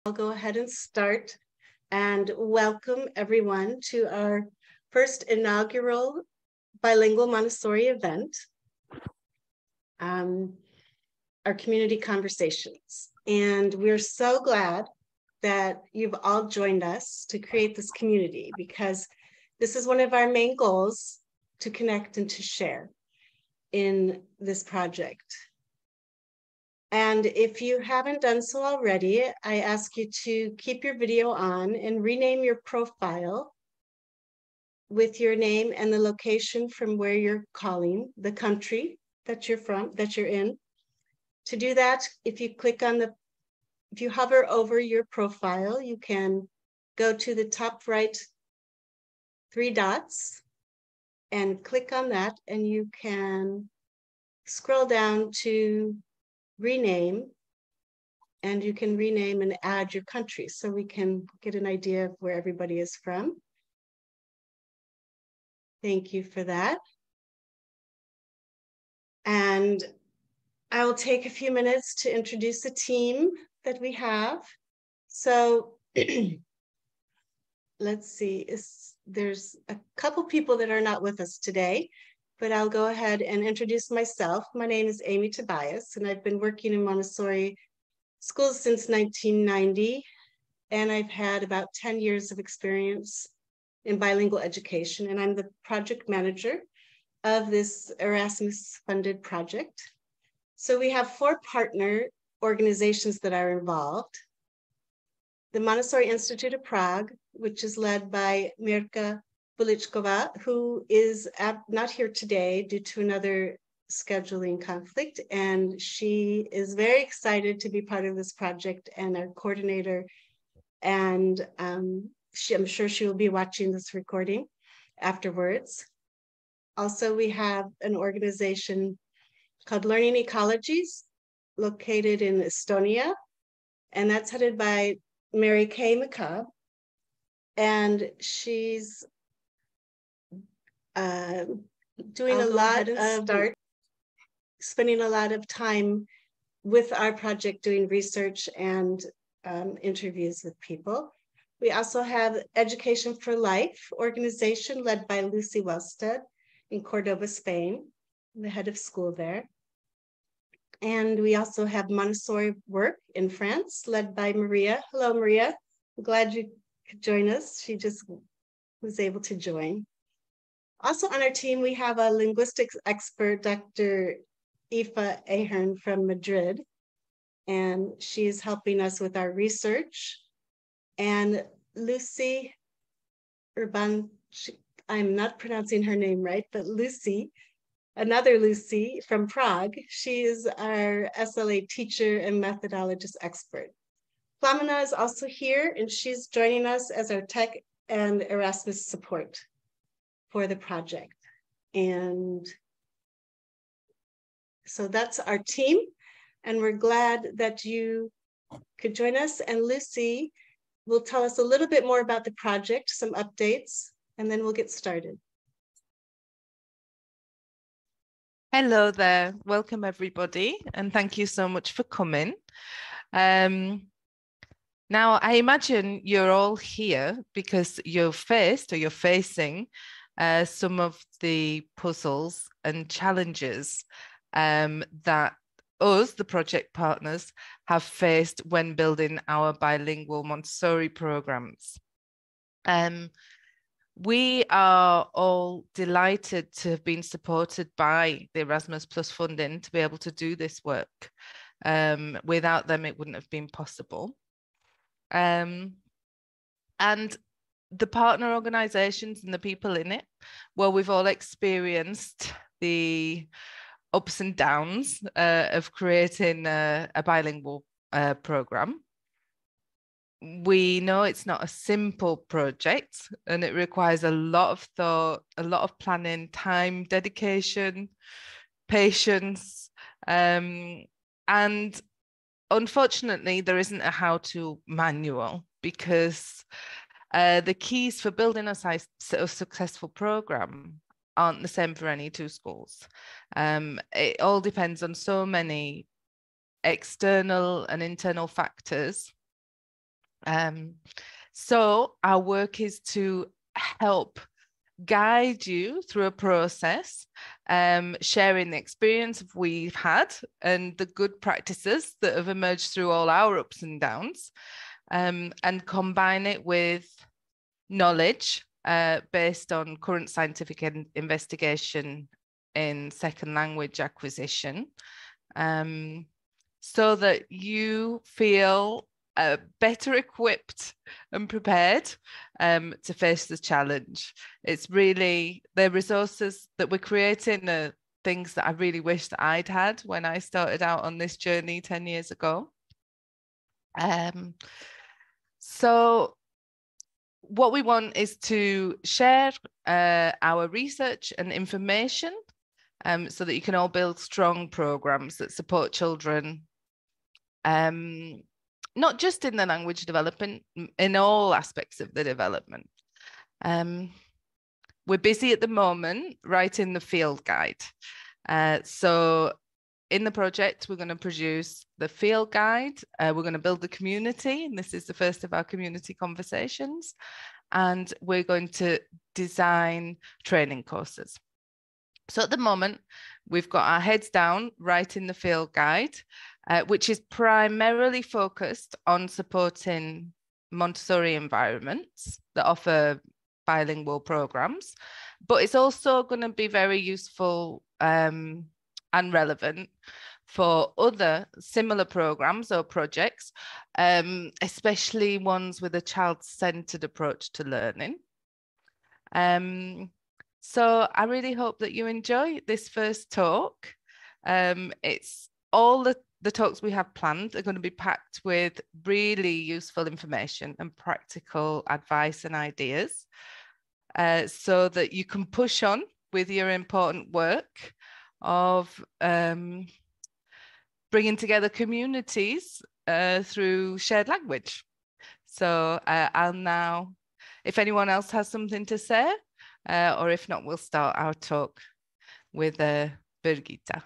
I'll go ahead and start and welcome everyone to our first inaugural bilingual Montessori event, our community conversations. And we're so glad that you've all joined us to create this community, because this is one of our main goals, to connect and to share in this project. And if you haven't done so already, I ask you to keep your video on and rename your profile with your name and the location from where you're calling, the country that you're in. To do that, if you hover over your profile, you can go to the top right 3 dots and click on that, and you can scroll down to rename, and you can rename and add your country so we can get an idea of where everybody is from. Thank you for that. And I will take a few minutes to introduce the team that we have. So let's see, there's a couple people that are not with us today, but I'll go ahead and introduce myself. My name is Amy Tobias, and I've been working in Montessori schools since 1990, and I've had about 10 years of experience in bilingual education, and I'm the project manager of this Erasmus-funded project. So we have 4 partner organizations that are involved. The Montessori Institute of Prague, which is led by Mirka Bulichkova, who is not here today due to another scheduling conflict, and she is very excited to be part of this project and our coordinator, and I'm sure she will be watching this recording afterwards. Also, we have an organization called Learning Ecologies, located in Estonia, and that's headed by Mary Kay McCobb, and she's spending a lot of time with our project doing research and interviews with people. We also have Education for Life organization led by Lucy Wellstead in Cordoba, Spain, the head of school there. And we also have Montessori Work in France, led by Maria. Hello, Maria. I'm glad you could join us. She just was able to join. Also on our team, we have a linguistics expert, Dr. Aoife Ahern from Madrid, and she is helping us with our research. And Lucy Urban, I'm not pronouncing her name right, but Lucy, another Lucy from Prague, she is our SLA teacher and methodologist expert. Flamina is also here, and she's joining us as our tech and Erasmus support for the project. And so that's our team, and we're glad that you could join us. And Lucy will tell us a little bit more about the project, some updates, and then we'll get started. Hello there, welcome everybody, and thank you so much for coming. Now, I imagine you're all here because you're facing some of the puzzles and challenges that us, the project partners, have faced when building our bilingual Montessori programs. We are all delighted to have been supported by the Erasmus Plus funding to be able to do this work. Without them, it wouldn't have been possible. And the partner organizations and the people in it, well, we've all experienced the ups and downs of creating a bilingual program. We know it's not a simple project, and it requires a lot of thought, a lot of planning, time, dedication, patience, and unfortunately there isn't a how-to manual, because the keys for building a successful program aren't the same for any 2 schools. It all depends on so many external and internal factors So our work is to help guide you through a process, sharing the experience we've had and the good practices that have emerged through all our ups and downs, and combine it with knowledge based on current scientific investigation in second language acquisition, so that you feel better equipped and prepared to face the challenge. It's really the resources that we're creating are things that I really wished I'd had when I started out on this journey 10 years ago. So what we want is to share our research and information so that you can all build strong programs that support children, not just in the language development, in all aspects of the development. We're busy at the moment writing the field guide. So in the project, we're going to produce the field guide. We're going to build the community, and this is the first of our community conversations. And we're going to design training courses. So at the moment, we've got our heads down writing the field guide, which is primarily focused on supporting Montessori environments that offer bilingual programs, but it's also going to be very useful and relevant for other similar programs or projects, especially ones with a child-centered approach to learning. So I really hope that you enjoy this first talk. It's all the talks we have planned are going to be packed with really useful information and practical advice and ideas, so that you can push on with your important work of bringing together communities through shared language. So I'll now, if anyone else has something to say, or if not, we'll start our talk with Birgitta.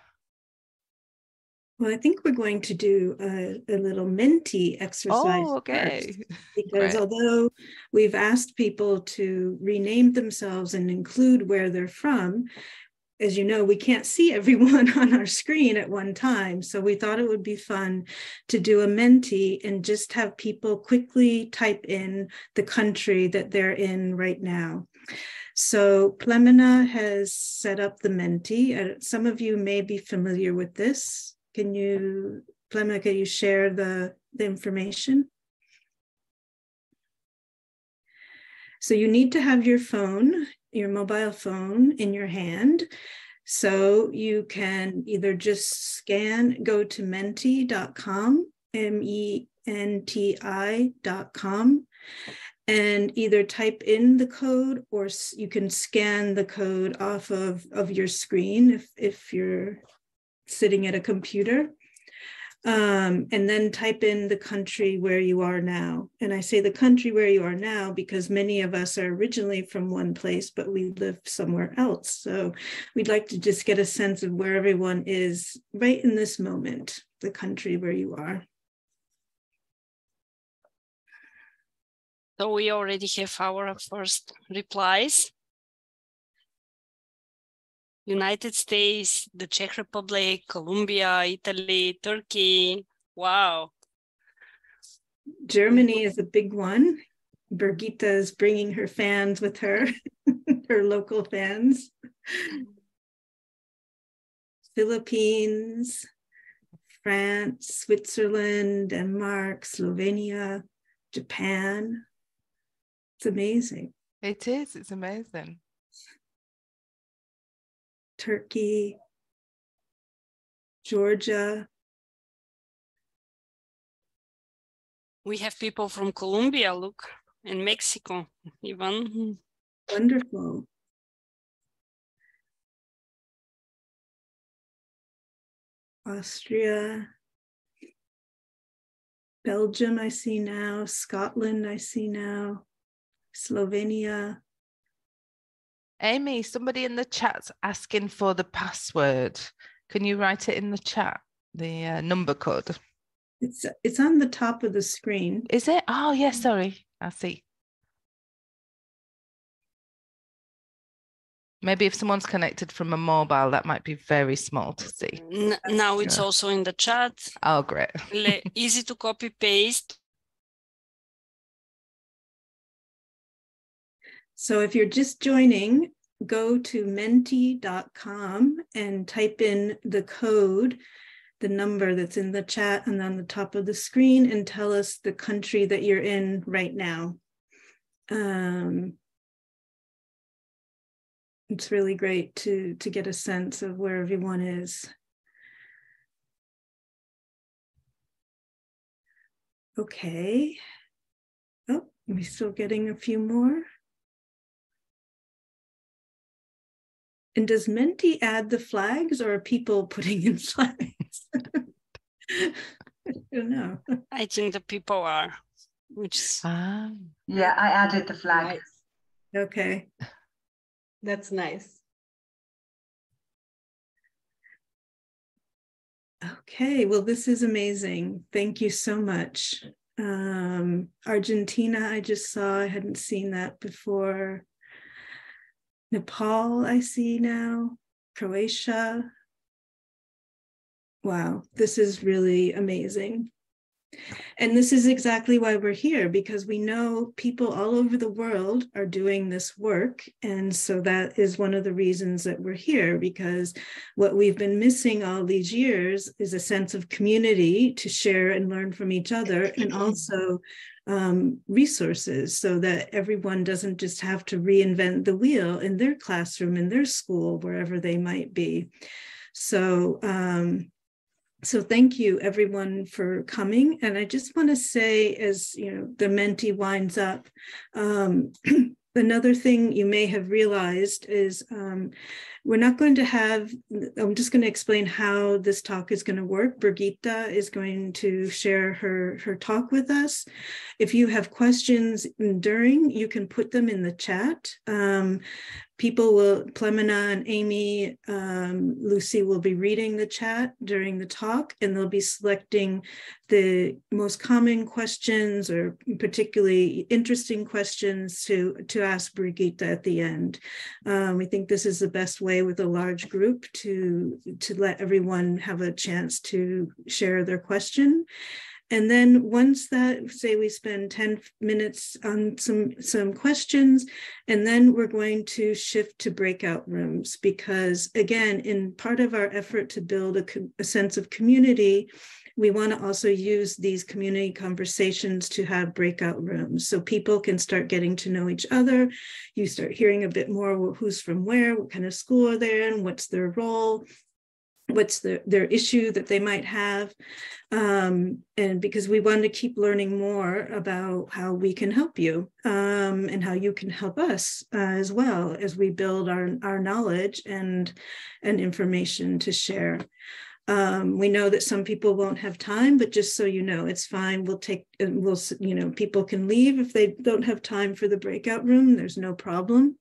Well, I think we're going to do a little Menti exercise. Oh, okay. First, because although we've asked people to rename themselves and include where they're from, as you know, we can't see everyone on our screen at one time. So we thought it would be fun to do a Menti and just have people quickly type in the country that they're in right now. So Plemena has set up the Menti. Some of you may be familiar with this. Plemena, can you share the information? So you need to have your phone, your mobile phone in your hand. So you can either just go to menti.com, MENTI.com, and either type in the code, or you can scan the code off of your screen if you're sitting at a computer, and then type in the country where you are now. And I say the country where you are now because many of us are originally from one place, but we live somewhere else. So we'd like to just get a sense of where everyone is right in this moment, the country where you are. So we already have our first replies. United States, the Czech Republic, Colombia, Italy, Turkey. Wow. Germany is a big one. Birgitta is bringing her fans with her, her local fans. Philippines, France, Switzerland, Denmark, Slovenia, Japan. It's amazing. It is, it's amazing. Turkey, Georgia. We have people from Colombia, look, and Mexico even. Wonderful. Austria, Belgium I see now, Scotland I see now, Slovenia. Amy, somebody in the chat's asking for the password. Can you write it in the chat, the number code? It's on the top of the screen. Is it? Oh, yes, sorry. I see. Maybe if someone's connected from a mobile, that might be very small to see. Now it's also in the chat. Oh, great. Easy to copy paste. So if you're just joining, go to menti.com and type in the code, the number that's in the chat and on the top of the screen, and tell us the country that you're in right now. It's really great to get a sense of where everyone is. Okay. Oh, we're still getting a few more. And does Menti add the flags, or are people putting in flags? I don't know. I think the people are, which is... Yeah, I added the flag. Nice. Okay. That's nice. Okay, well, this is amazing. Thank you so much. Argentina, I just saw, I hadn't seen that before. Nepal, I see now. Croatia. Wow, this is really amazing. And this is exactly why we're here, because we know people all over the world are doing this work. And so that is one of the reasons that we're here, because what we've been missing all these years is a sense of community to share and learn from each other, and also resources, so that everyone doesn't just have to reinvent the wheel in their classroom, in their school, wherever they might be. So so thank you, everyone, for coming. And I just want to say, as you know, the Menti winds up, another thing you may have realized is we're not going to have, I'm just going to explain how this talk is going to work. Birgitta is going to share her talk with us. If you have questions during, you can put them in the chat. People will, Plemena and Amy, Lucy will be reading the chat during the talk, and they'll be selecting the most common questions or particularly interesting questions to ask Birgitta at the end. We think this is the best way with a large group to let everyone have a chance to share their question. And then once that, say we spend 10 minutes on some questions, and then we're going to shift to breakout rooms, because again, in part of our effort to build a sense of community, we want to also use these community conversations to have breakout rooms, so people can start getting to know each other. You start hearing a bit more who's from where, what kind of school are they in, what's their role, what's their issue that they might have. And because we want to keep learning more about how we can help you, and how you can help us as well, as we build our knowledge and information to share. We know that some people won't have time, but just so you know, it's fine. People can leave if they don't have time for the breakout room. There's no problem.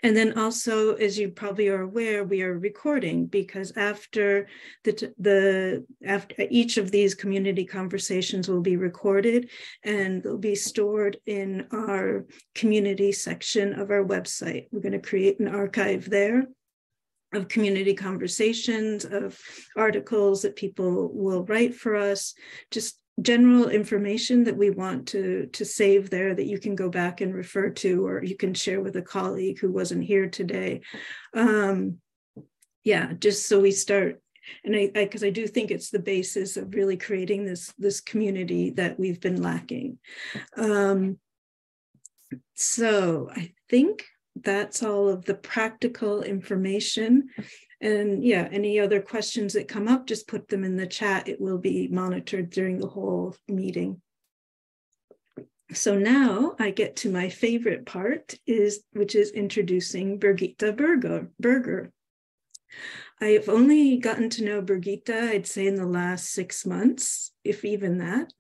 And then also, as you probably are aware, we are recording, because after after each of these community conversations will be recorded, and they'll be stored in our community section of our website. We're going to create an archive there of community conversations, of articles that people will write for us, just general information that we want to save there, that you can go back and refer to, or you can share with a colleague who wasn't here today. Yeah, just so we start. And because I do think it's the basis of really creating this community that we've been lacking. So I think that's all of the practical information. And yeah, any other questions that come up, just put them in the chat. It will be monitored during the whole meeting. So now I get to my favorite part, which is introducing Birgitta Berger. I've only gotten to know Birgitta, I'd say, in the last 6 months, if even that.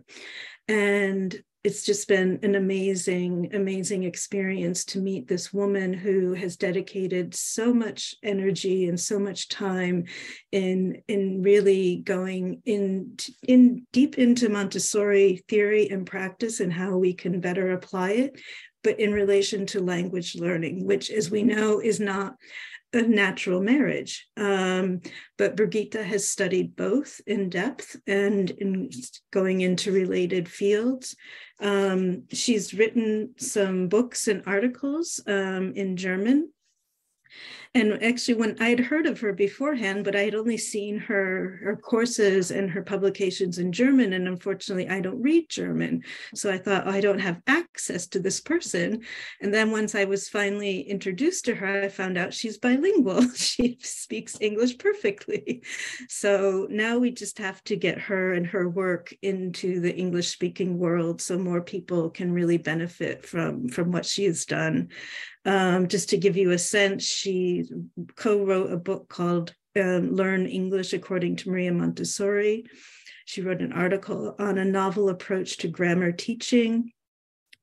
And it's just been an amazing, amazing experience to meet this woman who has dedicated so much energy and so much time in really going in deep into Montessori theory and practice and how we can better apply it, but in relation to language learning, which, as we know, is not a natural marriage. But Birgitta has studied both in depth and in going into related fields. She's written some books and articles in German. And actually, when I had heard of her beforehand, but I had only seen her courses and her publications in German, and unfortunately, I don't read German. So I thought, oh, I don't have access to this person. And then once I was finally introduced to her, I found out she's bilingual. She speaks English perfectly. So now we just have to get her and her work into the English-speaking world so more people can really benefit from what she has done. Just to give you a sense, she co-wrote a book called Learn English According to Maria Montessori. She wrote an article on a novel approach to grammar teaching.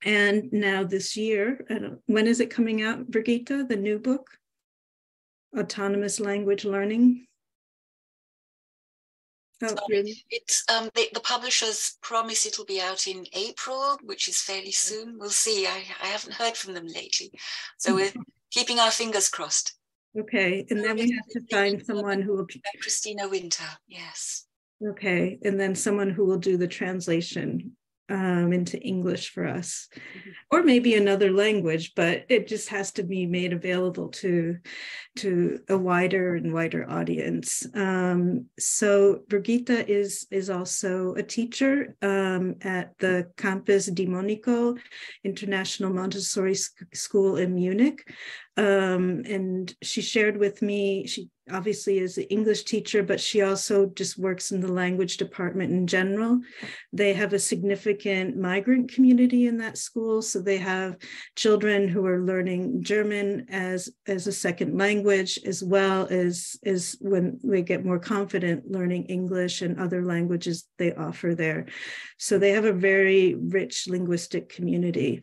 And now this year, when is it coming out, Birgitta, the new book? Autonomous Language Learning? Oh, really? It's the publishers promise it'll be out in April, which is fairly soon. We'll see. I haven't heard from them lately, so we're keeping our fingers crossed. Okay, and then we have to find someone who will. Christina Winter, yes. Okay, and then someone who will do the translation into English for us, or maybe another language, but it just has to be made available to a wider and wider audience. So Birgitta is also a teacher at the Campus di Monico International Montessori School in Munich. And she shared with me, she obviously is an English teacher, but she also just works in the language department in general. They have a significant migrant community in that school. So they have children who are learning German as a second language, as well as when they get more confident learning English and other languages they offer there. So they have a very rich linguistic community.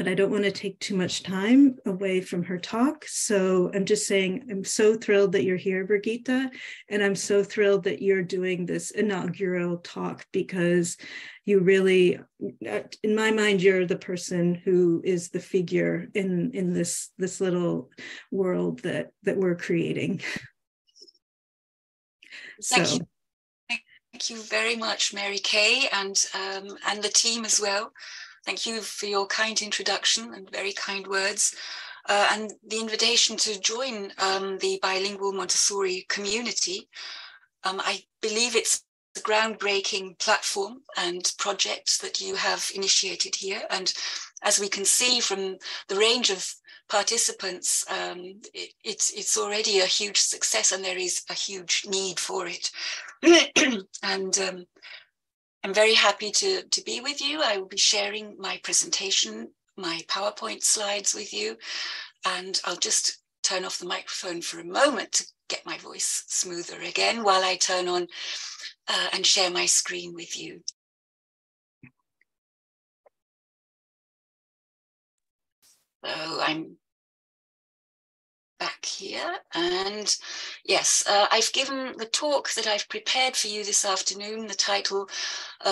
But I don't want to take too much time away from her talk. So I'm just saying, I'm so thrilled that you're here, Birgitta, and I'm so thrilled that you're doing this inaugural talk, because you really, in my mind, you're the person who is the figure in this little world that we're creating. Thank you. Thank you very much, Mary Kay, and the team as well. Thank you for your kind introduction and very kind words, and the invitation to join the bilingual Montessori community. I believe it's a groundbreaking platform and project that you have initiated here. And as we can see from the range of participants, it's already a huge success, and there is a huge need for it. And I'm very happy to be with you. I will be sharing my presentation, my PowerPoint slides with you, and I'll just turn off the microphone for a moment to get my voice smoother again while I turn on and share my screen with you. So I'm back here, and yes, I've given the talk that I've prepared for you this afternoon the title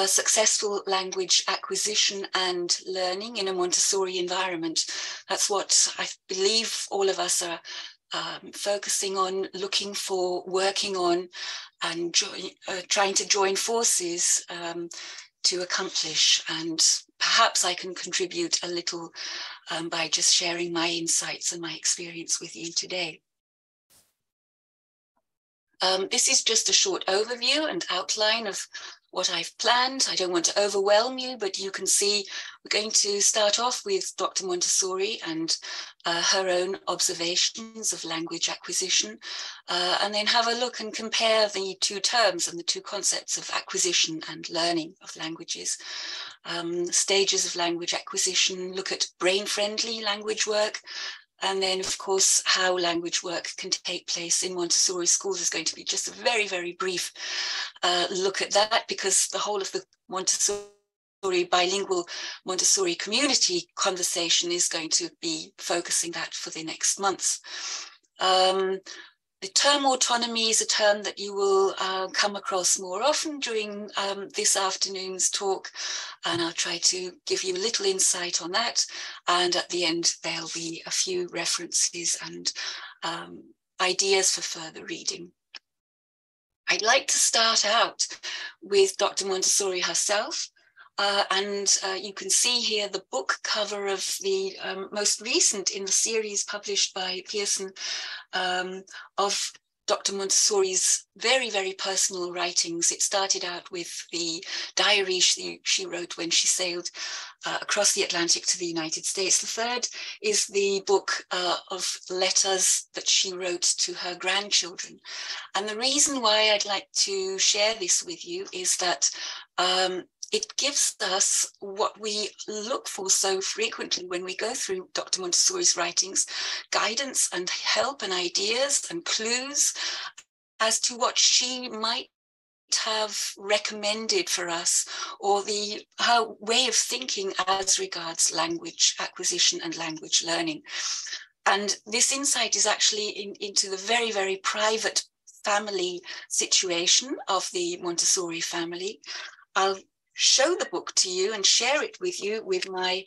Successful Language Acquisition and Learning in a Montessori Environment. That's what I believe all of us are focusing on, looking for, working on, and trying to join forces to accomplish. And perhaps I can contribute a little by just sharing my insights and my experience with you today. This is just a short overview and outline of what I've planned. I don't want to overwhelm you, but you can see we're going to start off with Dr. Montessori and her own observations of language acquisition, and then have a look and compare the two terms and the two concepts of acquisition and learning of languages. Stages of language acquisition, look at brain-friendly language work, and then, of course, how language work can take place in Montessori schools is going to be just a very, very brief look at that, because the whole of the Montessori bilingual Montessori community conversation is going to be focusing that for the next months. The term autonomy is a term that you will come across more often during this afternoon's talk, and I'll try to give you a little insight on that. And at the end, there'll be a few references and ideas for further reading. I'd like to start out with Dr. Montessori herself. You can see here the book cover of the most recent in the series published by Pearson of Dr. Montessori's very, very personal writings. It started out with the diary she wrote when she sailed across the Atlantic to the United States. The third is the book of letters that she wrote to her grandchildren. And the reason why I'd like to share this with you is that it gives us what we look for so frequently when we go through Dr. Montessori's writings, guidance and help and ideas and clues as to what she might have recommended for us, or her way of thinking as regards language acquisition and language learning. And this insight is actually into the very, very private family situation of the Montessori family. I'll show the book to you and share it with you with my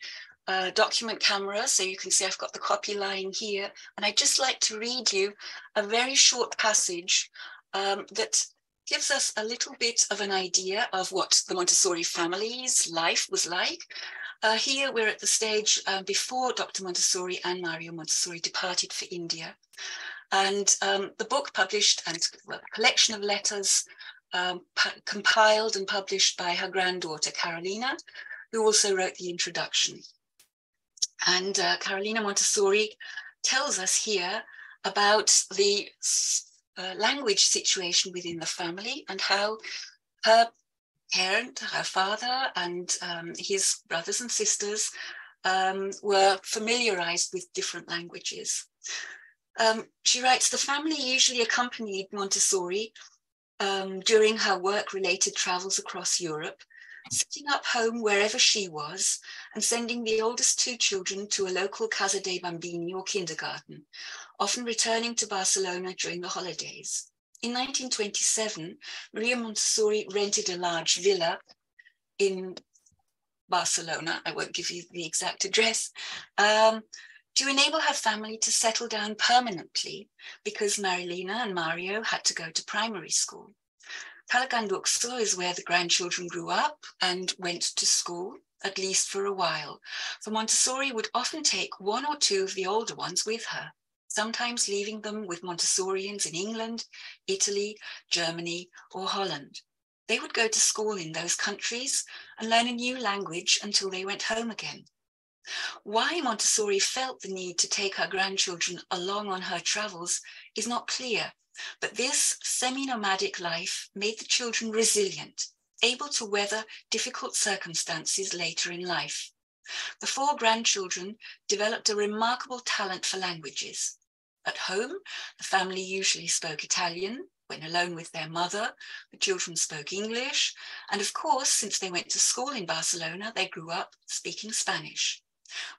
document camera, so you can see I've got the copy lying here. And I'd just like to read you a very short passage that gives us a little bit of an idea of what the Montessori family's life was like. Here we're at the stage before Dr. Montessori and Mario Montessori departed for India. And the book published, and a collection of letters compiled and published by her granddaughter, Carolina, who also wrote the introduction. And Carolina Montessori tells us here about the language situation within the family and how her parent, her father, and his brothers and sisters were familiarized with different languages. She writes, the family usually accompanied Montessori during her work-related travels across Europe, setting up home wherever she was and sending the oldest two children to a local Casa dei Bambini or kindergarten, often returning to Barcelona during the holidays. In 1927, Maria Montessori rented a large villa in Barcelona, I won't give you the exact address, to enable her family to settle down permanently because Marilena and Mario had to go to primary school. Talagandokso is where the grandchildren grew up and went to school, at least for a while. For Montessori would often take one or two of the older ones with her, sometimes leaving them with Montessorians in England, Italy, Germany, or Holland. They would go to school in those countries and learn a new language until they went home again. Why Montessori felt the need to take her grandchildren along on her travels is not clear, but this semi-nomadic life made the children resilient, able to weather difficult circumstances later in life. The four grandchildren developed a remarkable talent for languages. At home, the family usually spoke Italian. When alone with their mother, the children spoke English. And of course, since they went to school in Barcelona, they grew up speaking Spanish.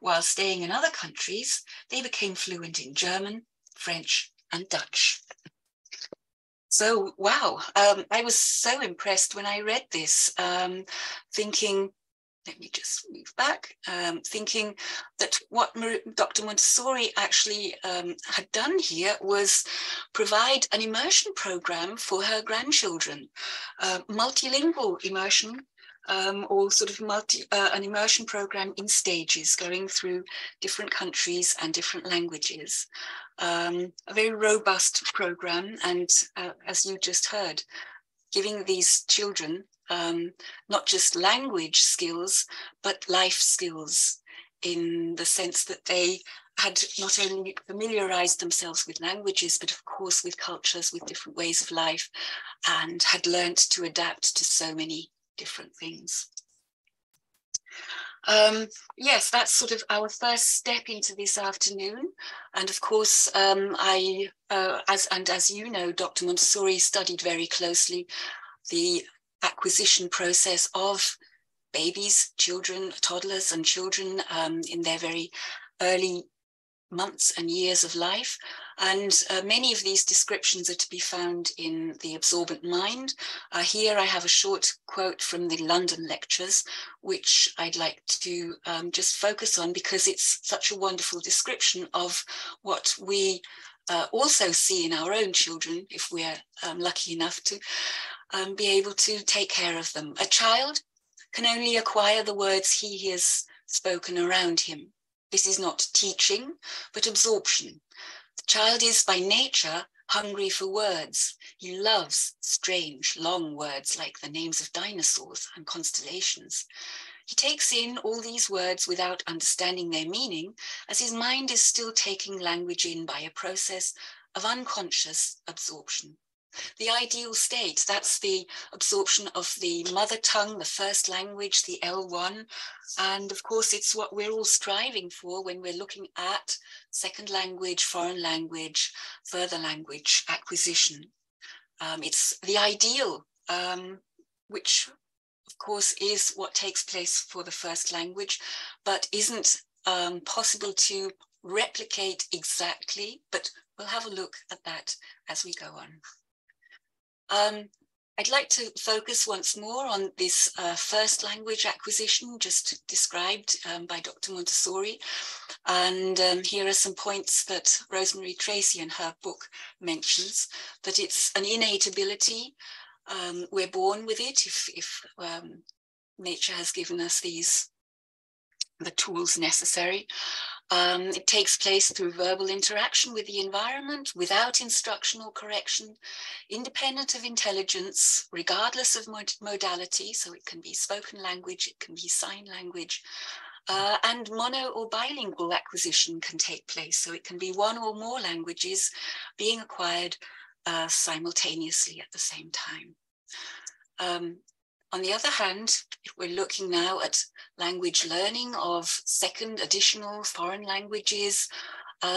While staying in other countries, they became fluent in German, French, and Dutch. So, wow, I was so impressed when I read this, thinking, let me just move back, thinking that what Dr. Montessori actually had done here was provide an immersion program for her grandchildren, multilingual immersion, or sort of an immersion program in stages, going through different countries and different languages. A very robust program, and as you just heard, giving these children not just language skills, but life skills, in the sense that they had not only familiarized themselves with languages, but of course with cultures, with different ways of life, and had learned to adapt to so many different things. Yes, that's sort of our first step into this afternoon. And of course, as you know, Dr. Montessori studied very closely the acquisition process of babies, children, toddlers and children in their very early months and years of life. And many of these descriptions are to be found in The Absorbent Mind. Here I have a short quote from the London lectures, which I'd like to just focus on because it's such a wonderful description of what we also see in our own children, if we're lucky enough to be able to take care of them. A child can only acquire the words he hears spoken around him. This is not teaching, but absorption. The child is by nature hungry for words. He loves strange, long words like the names of dinosaurs and constellations. He takes in all these words without understanding their meaning, as his mind is still taking language in by a process of unconscious absorption. The ideal state, that's the absorption of the mother tongue, the first language, the L1. And of course, it's what we're all striving for when we're looking at second language, foreign language, further language acquisition. It's the ideal, which of course is what takes place for the first language, but isn't possible to replicate exactly, but we'll have a look at that as we go on. I'd like to focus once more on this first language acquisition just described by Dr. Montessori. And here are some points that Rosemary Tracy in her book mentions, that it's an innate ability. We're born with it if nature has given us the tools necessary. It takes place through verbal interaction with the environment, without instruction or correction, independent of intelligence, regardless of modality. So it can be spoken language, it can be sign language, and mono or bilingual acquisition can take place. So it can be one or more languages being acquired simultaneously at the same time. On the other hand, if we're looking now at language learning of second additional foreign languages,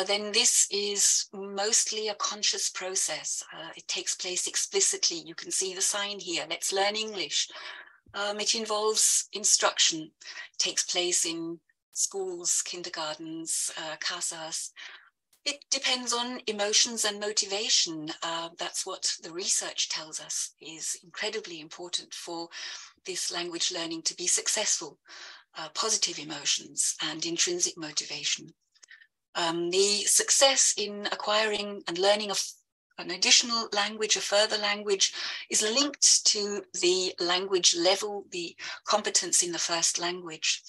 then this is mostly a conscious process. It takes place explicitly. You can see the sign here, let's learn English. It involves instruction. It takes place in schools, kindergartens, casas. It depends on emotions and motivation. That's what the research tells us is incredibly important for this language learning to be successful. Positive emotions and intrinsic motivation. The success in acquiring and learning an additional language, a further language, is linked to the language level, the competence in the first language.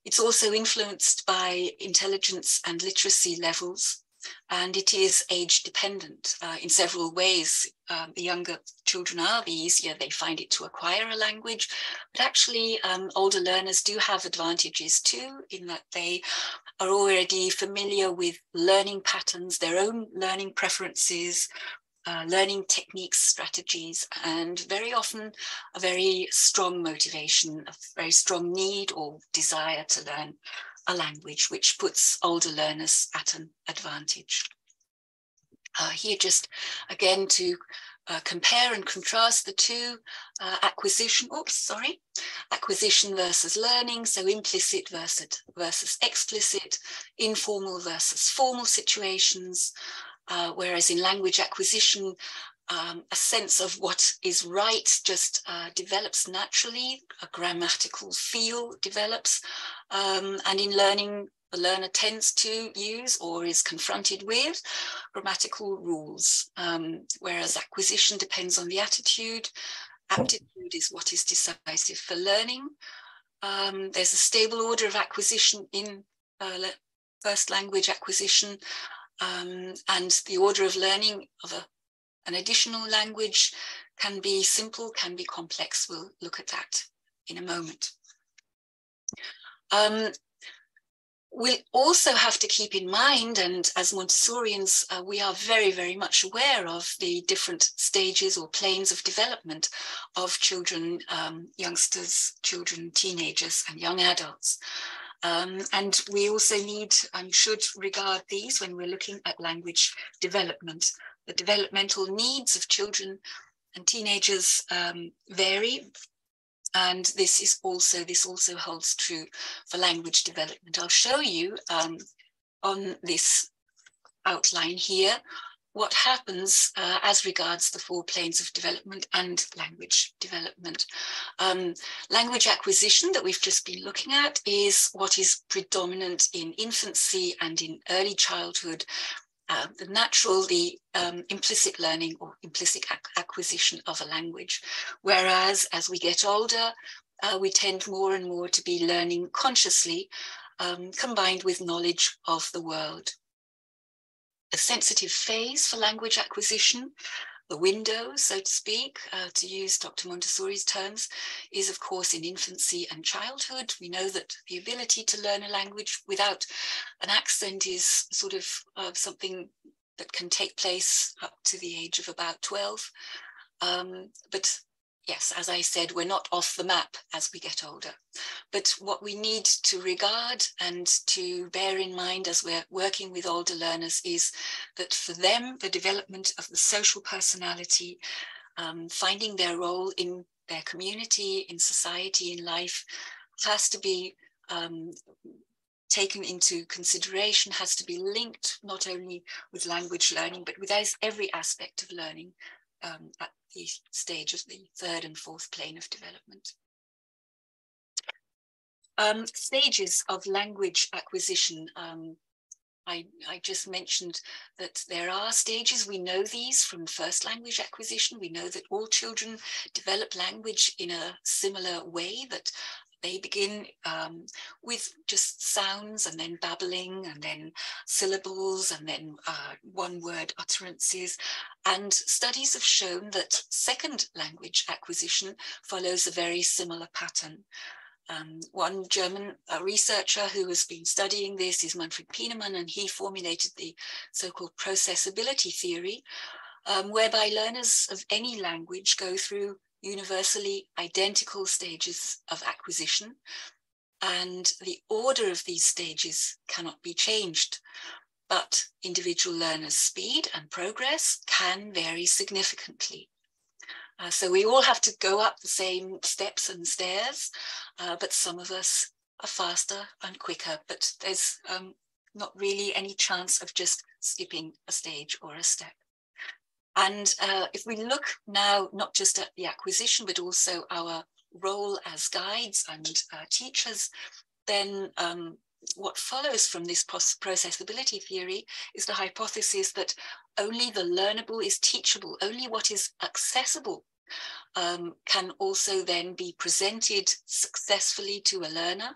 It's also influenced by intelligence and literacy levels. And it is age dependent in several ways. The younger children are, the easier they find it to acquire a language. But actually, older learners do have advantages too, in that they are already familiar with learning patterns, their own learning preferences, learning techniques, strategies, and very often a very strong motivation, a very strong need or desire to learn a language, which puts older learners at an advantage. Here just again to compare and contrast the two, acquisition versus learning, so implicit versus explicit, informal versus formal situations, whereas in language acquisition, a sense of what is right just develops naturally, a grammatical feel develops, and in learning, the learner tends to use or is confronted with grammatical rules, whereas acquisition depends on the attitude. Aptitude is what is decisive for learning. There's a stable order of acquisition in first language acquisition, and the order of learning of an additional language can be simple, can be complex. We'll look at that in a moment. We'll also have to keep in mind, and as Montessorians, we are very, very much aware of the different stages or planes of development of children, youngsters, children, teenagers, and young adults. And we also need and should regard these when we're looking at language development. The developmental needs of children and teenagers vary And this also holds true for language development. I'll show you on this outline here what happens as regards the 4 planes of development and language development. Language acquisition that we've just been looking at is what is predominant in infancy and in early childhood. The implicit learning or implicit acquisition of a language. Whereas as we get older, we tend more and more to be learning consciously, combined with knowledge of the world. A sensitive phase for language acquisition, the window, so to speak, to use Dr. Montessori's terms, is of course in infancy and childhood. We know that the ability to learn a language without an accent is sort of something that can take place up to the age of about 12. But yes, as I said, we're not off the map as we get older. But what we need to regard and to bear in mind as we're working with older learners is that for them, the development of the social personality, finding their role in their community, in society, in life, has to be taken into consideration, has to be linked not only with language learning, but with every aspect of learning at the stage of the 3rd and 4th plane of development. Stages of language acquisition. I just mentioned that there are stages. We know these from first language acquisition. We know that all children develop language in a similar way, that they begin with just sounds and then babbling and then syllables and then one-word utterances. And studies have shown that second language acquisition follows a very similar pattern. One German researcher who has been studying this is Manfred Pienemann, and he formulated the so-called processability theory, whereby learners of any language go through universally identical stages of acquisition, and the order of these stages cannot be changed, but individual learners' speed and progress can vary significantly. So we all have to go up the same steps and stairs, but some of us are faster and quicker, but there's not really any chance of just skipping a stage or a step. And if we look now, not just at the acquisition, but also our role as guides and teachers, then what follows from this processability theory is the hypothesis that only the learnable is teachable, only what is accessible can also then be presented successfully to a learner,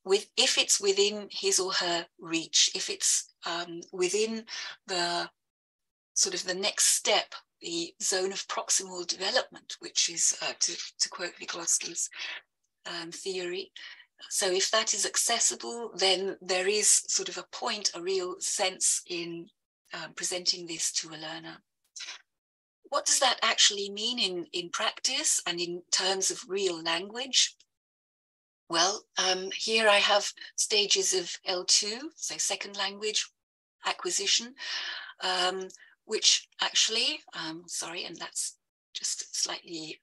if it's within his or her reach, if it's within the sort of the next step, the zone of proximal development, which is, to quote Vygotsky's theory. So if that is accessible, then there is sort of a point, a real sense in presenting this to a learner. What does that actually mean in practice and in terms of real language? Well, here I have stages of L2, so second language acquisition, which actually, sorry, and that's just slightly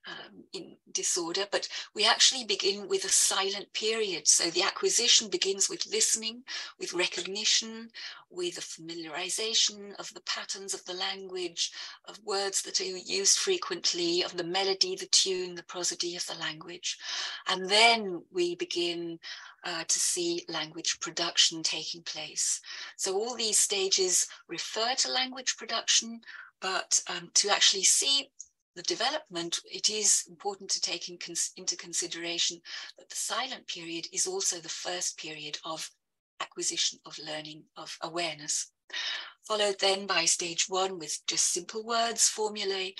in disorder, but we actually begin with a silent period. So the acquisition begins with listening, with recognition, with a familiarization of the patterns of the language, of words that are used frequently, of the melody, the tune, the prosody of the language. And then we begin to see language production taking place. So all these stages refer to language production, but to actually see the development, it is important to take into consideration that the silent period is also the first period of acquisition of learning, of awareness, followed then by stage 1 with just simple words, formulae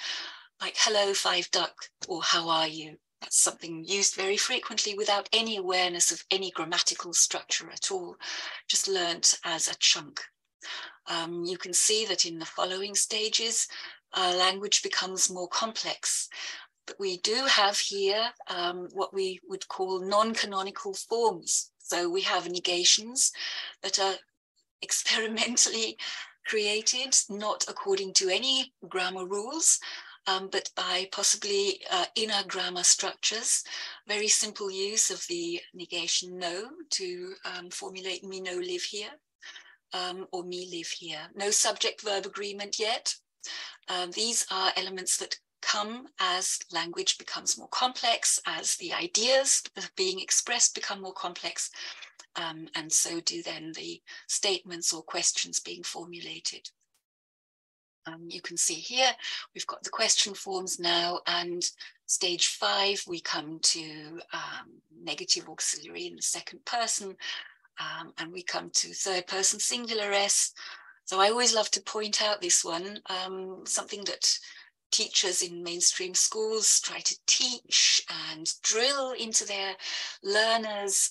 like hello, 5 duck, or how are you? That's something used very frequently without any awareness of any grammatical structure at all, just learnt as a chunk. You can see that in the following stages, language becomes more complex. But we do have here what we would call non-canonical forms. So we have negations that are experimentally created, not according to any grammar rules, but by possibly inner grammar structures, very simple use of the negation no to formulate me no live here, or me live here. No subject-verb agreement yet. These are elements that come as language becomes more complex, as the ideas being expressed become more complex, and so do then the statements or questions being formulated. You can see here, we've got the question forms now, and stage 5, we come to negative auxiliary in the second person, and we come to third person singular S. So I always love to point out this one, something that teachers in mainstream schools try to teach and drill into their learners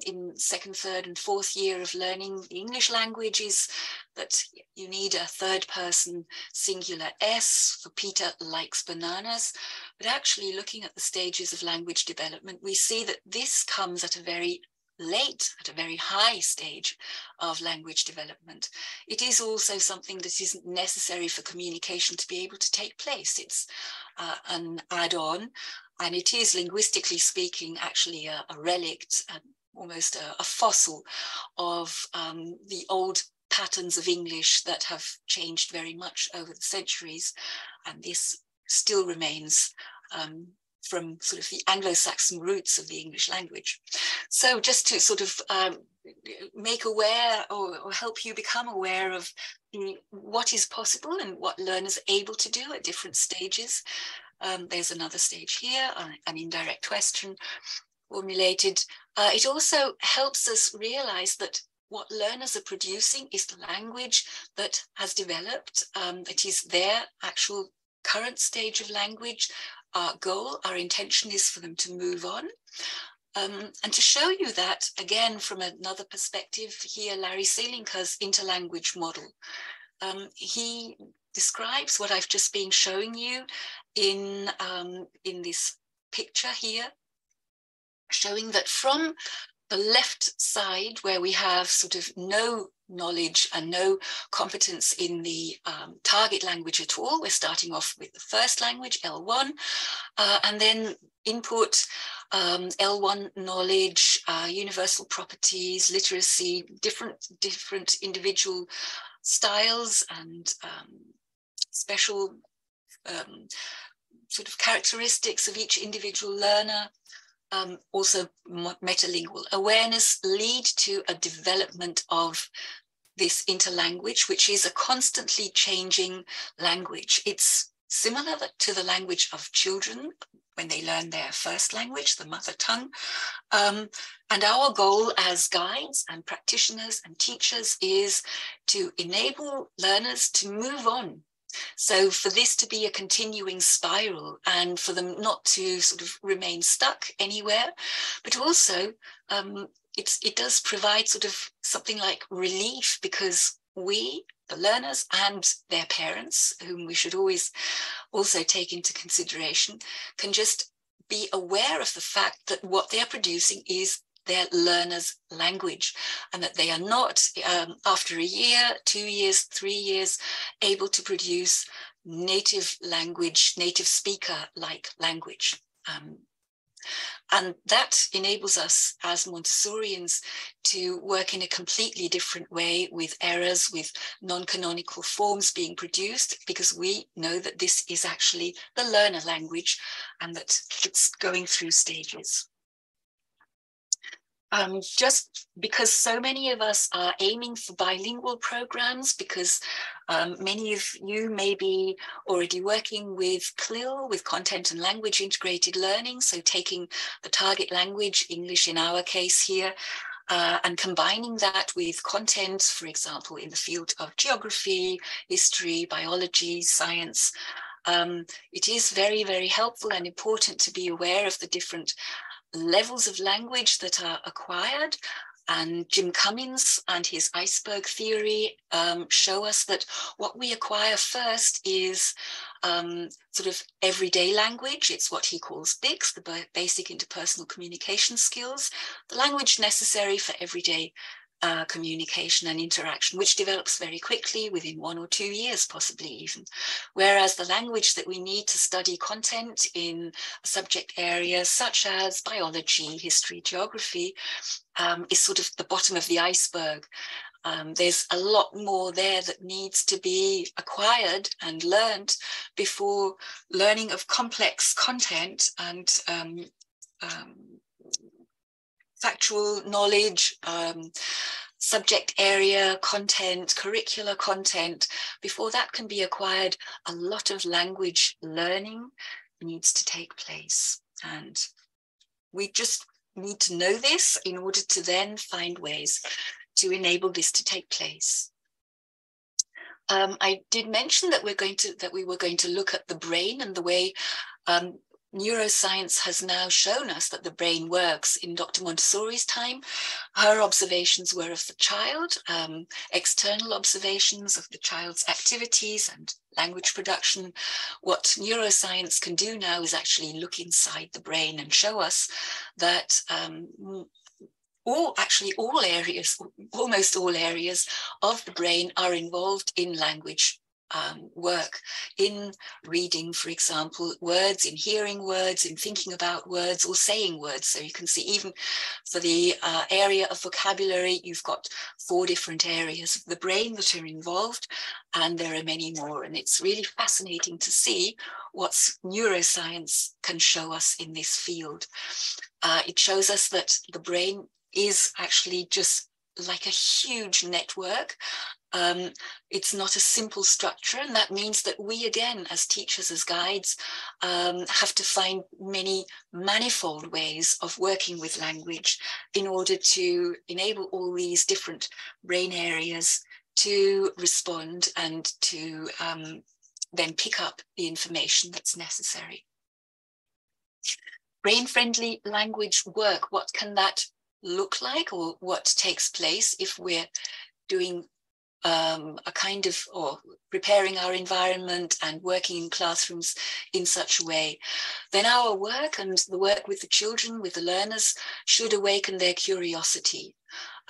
in second, third and fourth year of learning the English language is that you need a third person singular S for Peter likes bananas. But actually looking at the stages of language development, we see that this comes at a very late, at a very high stage of language development. It is also something that isn't necessary for communication to be able to take place. It's an add-on, and it is, linguistically speaking, actually a relict, almost a fossil of the old patterns of English that have changed very much over the centuries, and this still remains from sort of the Anglo-Saxon roots of the English language. So just to sort of make aware or help you become aware of what is possible and what learners are able to do at different stages. There's another stage here, an indirect question formulated. It also helps us realize that what learners are producing is the language that has developed. It is their actual current stage of language. Our goal, our intention is for them to move on. And to show you that, again, from another perspective here, Larry Selinker's interlanguage model. He describes what I've just been showing you in this picture here, showing that from the left side, where we have sort of no knowledge and no competence in the target language at all, we're starting off with the first language, L1, and then input, L1 knowledge, universal properties, literacy, different individual styles and special sort of characteristics of each individual learner. Also metalingual awareness lead to a development of this interlanguage, which is a constantly changing language. It's similar to the language of children when they learn their first language, the mother tongue. And our goal as guides and practitioners and teachers is to enable learners to move on. So for this to be a continuing spiral and for them not to sort of remain stuck anywhere, but also it does provide sort of something like relief, because we, the learners and their parents, whom we should always also take into consideration, can just be aware of the fact that what they are producing is their learners' language, and that they are not, after a year, 2 years, 3 years, able to produce native language, native speaker-like language. And that enables us as Montessorians to work in a completely different way, with errors, with non-canonical forms being produced, because we know that this is actually the learner language and that it's going through stages. Just because so many of us are aiming for bilingual programs, because many of you may be already working with CLIL, with content and language integrated learning, so taking the target language, English in our case here, and combining that with content, for example, in the field of geography, history, biology, science. It is very, very helpful and important to be aware of the different levels of language that are acquired. And Jim Cummins and his iceberg theory show us that what we acquire first is sort of everyday language. It's what he calls BICS, the basic interpersonal communication skills, the language necessary for everyday communication and interaction, which develops very quickly within 1 or 2 years, possibly even. Whereas the language that we need to study content in a subject area such as biology, history, geography, is sort of the bottom of the iceberg. There's a lot more there that needs to be acquired and learned before learning of complex content and factual knowledge, subject area content, curricular content. Before that can be acquired, a lot of language learning needs to take place. And we just need to know this in order to then find ways to enable this to take place. I did mention that we were going to look at the brain and the way neuroscience has now shown us that the brain works. In Dr. Montessori's time, her observations were of the child, external observations of the child's activities and language production. What neuroscience can do now is actually look inside the brain and show us that almost all areas of the brain are involved in language work, in reading, for example, words, in hearing words, in thinking about words or saying words. So you can see even for the area of vocabulary, you've got 4 different areas of the brain that are involved, and there are many more. And it's really fascinating to see what neuroscience can show us in this field. It shows us that the brain is actually just like a huge network. It's not a simple structure, and that means that we, again, as teachers, as guides, have to find many manifold ways of working with language in order to enable all these different brain areas to respond and to then pick up the information that's necessary. Brain-friendly language work, what can that look like, or what takes place if we're doing a kind of, or preparing our environment and working in classrooms in such a way? Then our work and the work with the children, with the learners, should awaken their curiosity.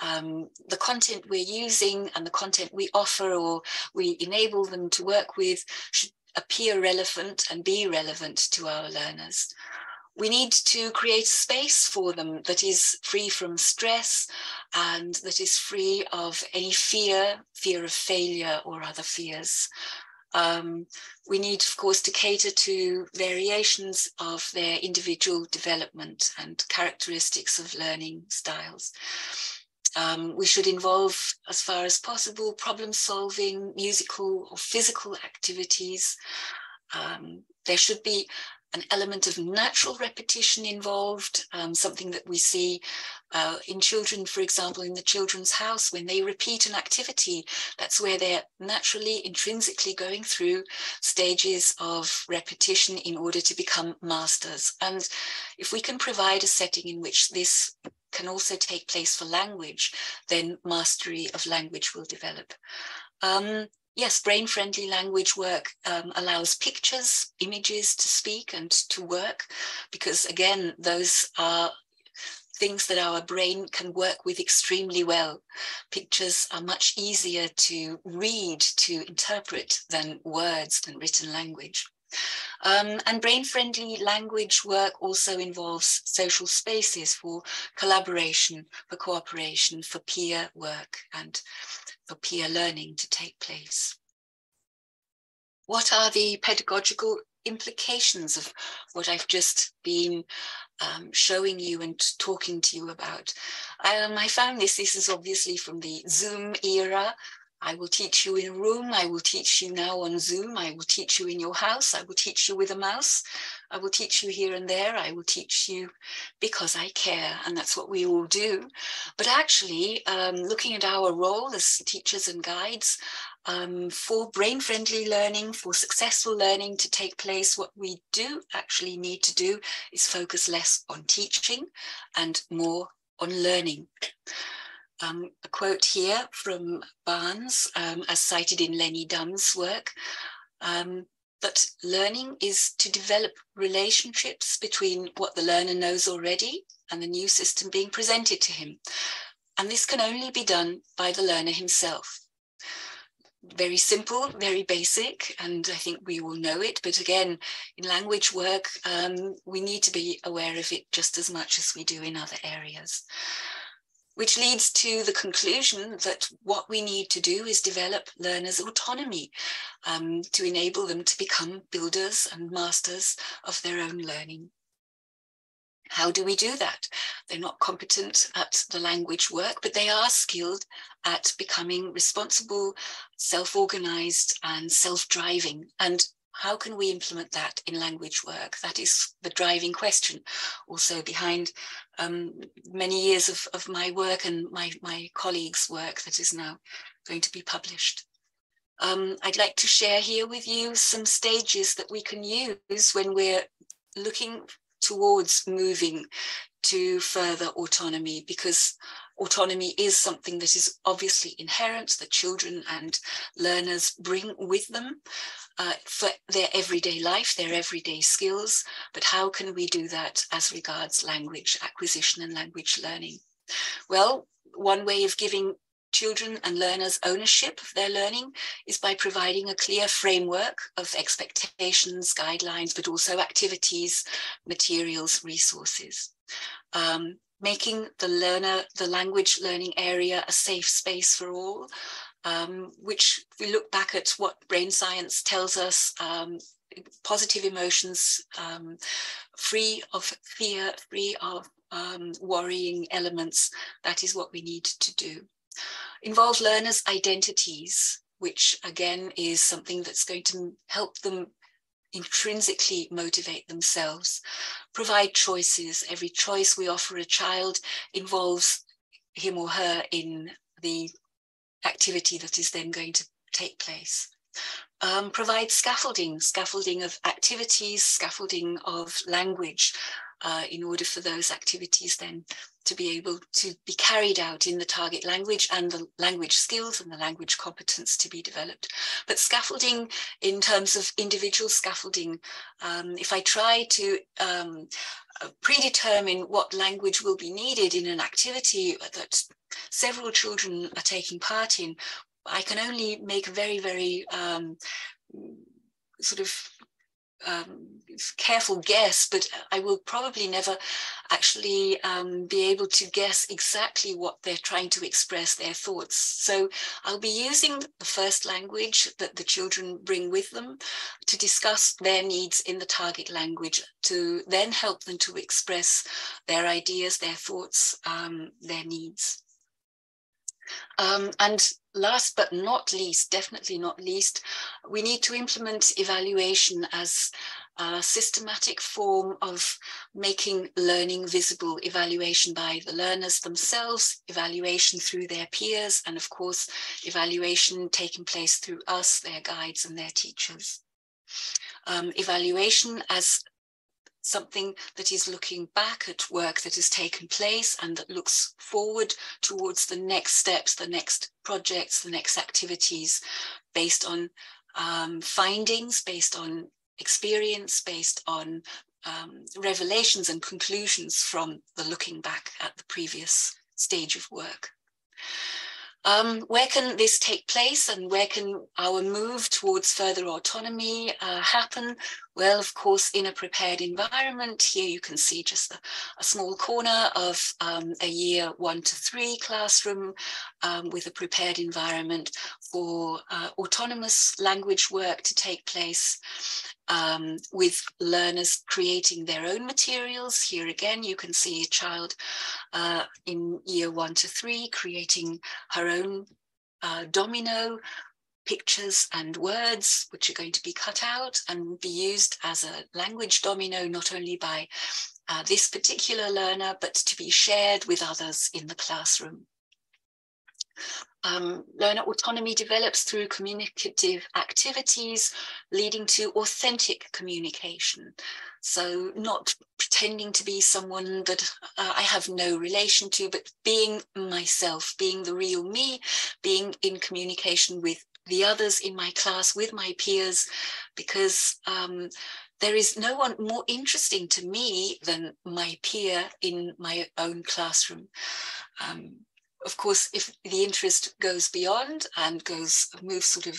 The content we're using and the content we offer or we enable them to work with should appear relevant and be relevant to our learners. We need to create a space for them that is free from stress and that is free of any fear of failure or other fears. We need, of course, to cater to variations of their individual development and characteristics of learning styles. We should involve, as far as possible, problem solving, musical or physical activities. There should be an element of natural repetition involved, something that we see in children, for example, in the Children's House. When they repeat an activity, that's where they're naturally, intrinsically going through stages of repetition in order to become masters. And if we can provide a setting in which this can also take place for language, then mastery of language will develop. Yes, brain-friendly language work allows pictures, images to speak and to work, because again, those are things that our brain can work with extremely well. Pictures are much easier to read, to interpret than words, than written language. And brain-friendly language work also involves social spaces for collaboration, for cooperation, for peer work and for peer learning to take place. What are the pedagogical implications of what I've just been showing you and talking to you about? I found this is obviously from the Zoom era. I will teach you in a room. I will teach you now on Zoom. I will teach you in your house. I will teach you with a mouse. I will teach you here and there. I will teach you because I care, and that's what we all do. But actually, looking at our role as teachers and guides, for brain-friendly learning, for successful learning to take place, what we do actually need to do is focus less on teaching and more on learning. A quote here from Barnes, as cited in Lenny Dunn's work, that learning is to develop relationships between what the learner knows already and the new system being presented to him. And this can only be done by the learner himself. Very simple, very basic, and I think we all know it. But again, in language work, we need to be aware of it just as much as we do in other areas. Which leads to the conclusion that what we need to do is develop learners' autonomy to enable them to become builders and masters of their own learning. How do we do that? They're not competent at the language work, but they are skilled at becoming responsible, self-organized, and self-driving. And how can we implement that in language work? That is the driving question, also behind many years of my work and my colleagues' work that is now going to be published. I'd like to share here with you some stages that we can use when we're looking towards moving to further autonomy, because autonomy is something that is obviously inherent, that children and learners bring with them for their everyday life, their everyday skills. But how can we do that as regards language acquisition and language learning? Well, one way of giving children and learners ownership of their learning is by providing a clear framework of expectations, guidelines, but also activities, materials, resources. Making the language learning area a safe space for all, which if we look back at what brain science tells us, positive emotions, free of fear, free of worrying elements, that is what we need to do. Involve learners' identities, which again is something that's going to help them intrinsically motivate themselves. Provide choices. Every choice we offer a child involves him or her in the activity that is then going to take place. Provide scaffolding of activities, scaffolding of language, in order for those activities then to be able to be carried out in the target language and the language skills and the language competence to be developed. But scaffolding in terms of individual scaffolding, if I try to predetermine what language will be needed in an activity that several children are taking part in, I can only make a very, very sort of careful guess, but I will probably never actually be able to guess exactly what they're trying to express, their thoughts. So I'll be using the first language that the children bring with them to discuss their needs in the target language, to then help them to express their ideas, their thoughts, their needs. And last but not least, definitely not least, we need to implement evaluation as a systematic form of making learning visible. Evaluation by the learners themselves, evaluation through their peers, and of course, evaluation taking place through us, their guides and their teachers. Evaluation as something that is looking back at work that has taken place and that looks forward towards the next steps, the next projects, the next activities, based on findings, based on experience, based on revelations and conclusions from the looking back at the previous stage of work. Where can this take place and where can our move towards further autonomy happen? Well, of course, in a prepared environment. Here you can see just a small corner of a year 1 to 3 classroom with a prepared environment for autonomous language work to take place, with learners creating their own materials. Here again, you can see a child in year 1 to 3 creating her own domino, pictures and words, which are going to be cut out and be used as a language domino, not only by this particular learner, but to be shared with others in the classroom. Learner autonomy develops through communicative activities, leading to authentic communication. So not pretending to be someone that I have no relation to, but being myself, being the real me, being in communication with the others in my class, with my peers, because there is no one more interesting to me than my peer in my own classroom. of course, if the interest goes beyond and moves sort of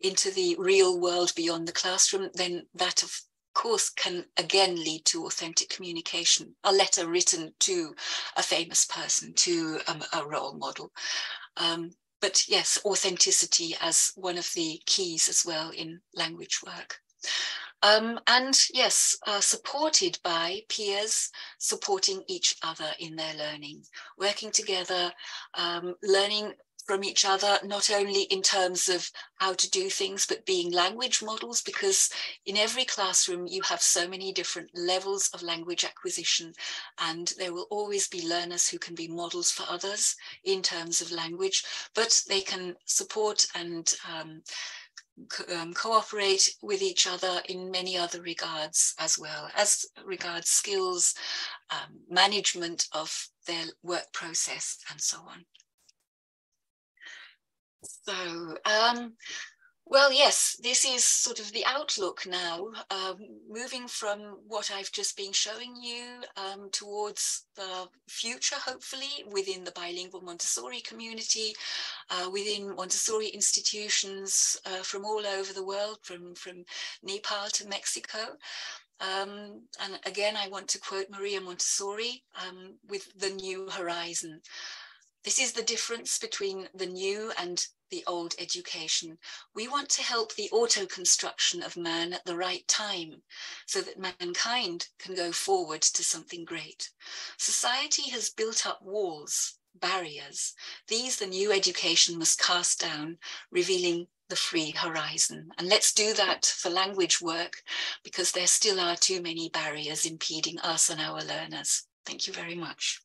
into the real world beyond the classroom, then that of course can again lead to authentic communication, a letter written to a famous person, to a role model. But yes, authenticity as one of the keys as well in language work. And yes, supported by peers supporting each other in their learning, working together, learning from each other, not only in terms of how to do things, but being language models, because in every classroom you have so many different levels of language acquisition, and there will always be learners who can be models for others in terms of language, but they can support and cooperate with each other in many other regards, as well as regards skills, management of their work process, and so on. So, well, yes, this is sort of the outlook now, moving from what I've just been showing you towards the future, hopefully, within the bilingual Montessori community, within Montessori institutions from all over the world, from Nepal to Mexico. And again, I want to quote Maria Montessori with the new horizon. This is the difference between the new and the old education. We want to help the auto-construction of man at the right time so that mankind can go forward to something great. Society has built up walls, barriers. These the new education must cast down, revealing the free horizon. And let's do that for language work, because there still are too many barriers impeding us and our learners. Thank you very much.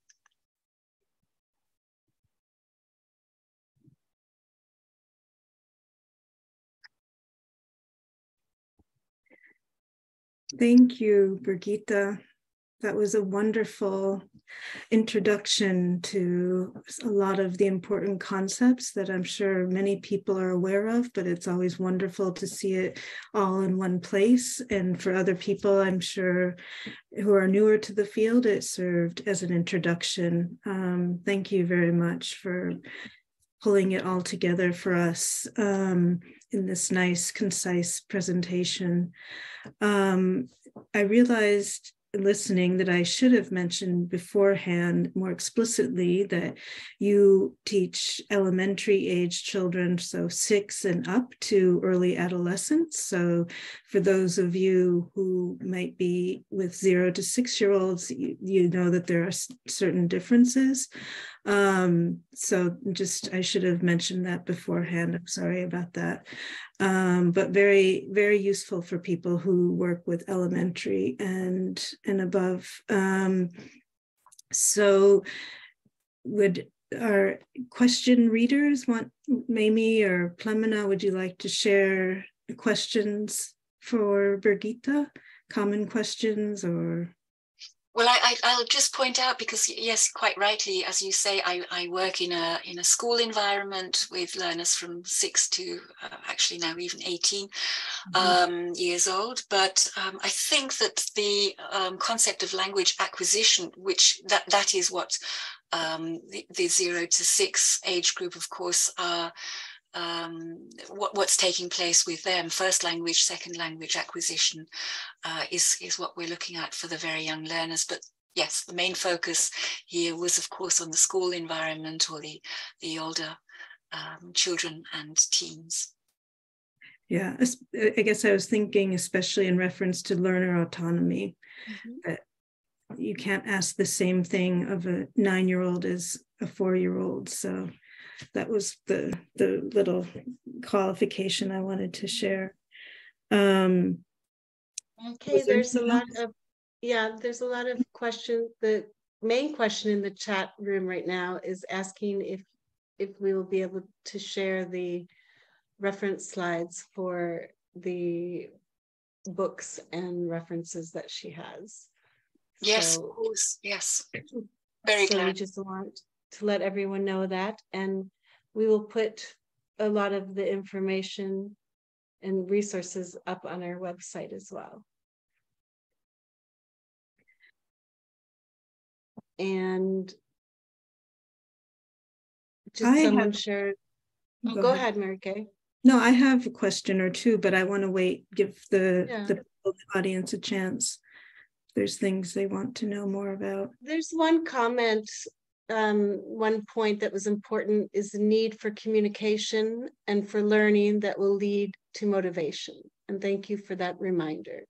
Thank you, Birgitta. That was a wonderful introduction to a lot of the important concepts that I'm sure many people are aware of, but it's always wonderful to see it all in one place. And for other people, I'm sure, who are newer to the field, it served as an introduction. Thank you very much for pulling it all together for us in this nice, concise presentation. I realized listening that I should have mentioned beforehand more explicitly that you teach elementary age children, so 6 and up to early adolescence. So for those of you who might be with 0 to 6-year-olds, you know that there are certain differences. So just, I should have mentioned that beforehand. I'm sorry about that. But very, very useful for people who work with elementary and above. So would our question readers want, Mamie or Plemena, would you like to share questions for Birgitta? Common questions or? Well, I'll just point out, because yes, quite rightly, as you say, I work in a school environment with learners from 6 to actually now even 18 years old. But I think that the concept of language acquisition, which that is what the 0 to 6 age group, of course, are. What's taking place with them, first language, second language acquisition, is what we're looking at for the very young learners. But yes, the main focus here was, of course, on the school environment, or the older children and teens. Yeah, I guess I was thinking, especially in reference to learner autonomy, that you can't ask the same thing of a 9-year-old as a 4-year-old. So that was the little qualification I wanted to share. Okay, there's a lot of questions. The main question in the chat room right now is asking if we will be able to share the reference slides for the books and references that she has. Yes, of course, yes. Very glad. So we just want to let everyone know that, and we will put a lot of the information and resources up on our website as well. And Did someone share? Oh, go ahead, Mary Kay. No, I have a question or two, but I want to wait, give the audience a chance. There's things they want to know more about. There's one comment, one point that was important is the need for communication and for learning that will lead to motivation. And thank you for that reminder